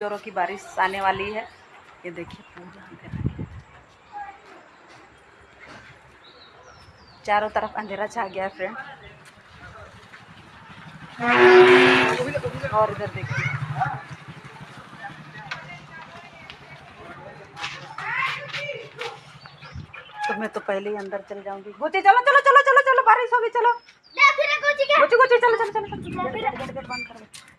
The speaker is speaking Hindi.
जोरों की बारिश आने वाली है। ये देखिए पूरा अंधेरा, चारों तरफ अंधेरा छा गया है फ्रेंड। और इधर देखिए तो मैं तो पहले ही अंदर चल जाऊंगी। गुची चलो चलो चलो चलो चलो, बारिश होगी, चलो गुची गुची चलो चलो चलो, गेट बंद करो।